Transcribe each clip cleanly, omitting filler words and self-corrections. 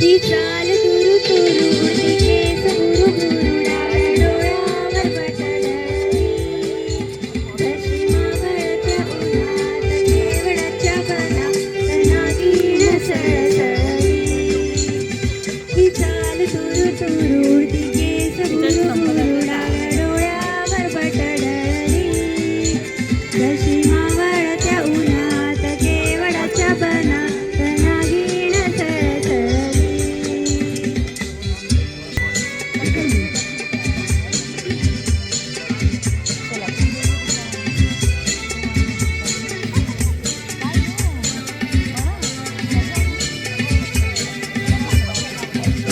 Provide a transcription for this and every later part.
ती चाल तुरु तुरु ती केस गुरु गुरु डाव्या डोळ्यावर बटडली जशी मावळत्या उन्हात केवडाच्या बनात नागिण सळसळली ती चाल तुरु तुरु ती केस गुरु गुरु डाव्या डोळ्यावर बटडली जशी मावळत्या उन्हात केवडाच्या बनात नागिण सळसळली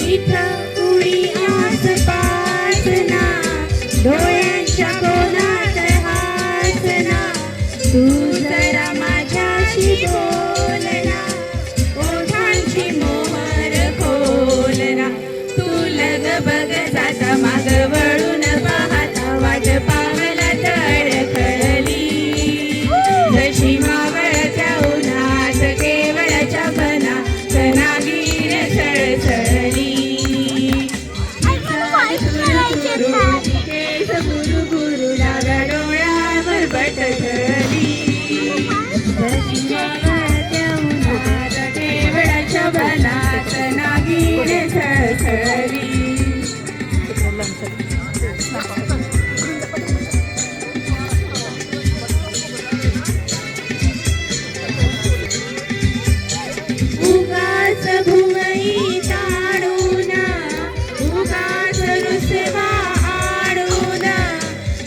इथं उडी आसपासना डोळ्यांच्या कोनात हासना तू जरा माझ्याशी बोलना ओठांची मोहर खोलना तू लग बग जाता माग वळून पाहता वाट पावलात अडखळली जशी मावळत्या उन्हात केवळाच्या बनात नागिण सळसळली केस गुरु गुरु डाव्या डोळ्यावर बटडली जशी मावळत्या उन्हात केवळाच्या बनात नागिण सळसळली उगाच भुवई ताडून उगाच रुसवा आडून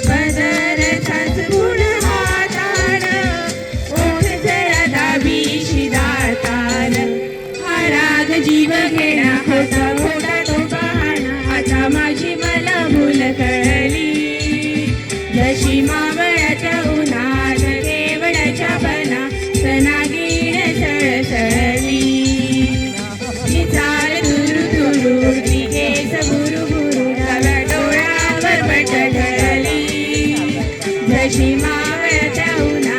पदरचाच गुण हातान ओठ जरा दाबीशी दातान हा राग जीव घेणा होता खोटा तो बहाणा आता माझी मला भूल कळली जशी मावळ्याच्या उन्हात केवडाच्या बनात नागिण सळसळली ती चाल तुरु तुरु ती केस गुरु गुरु डाव्या डोळ्यावर बटडली जशी मावळत्या उन्हात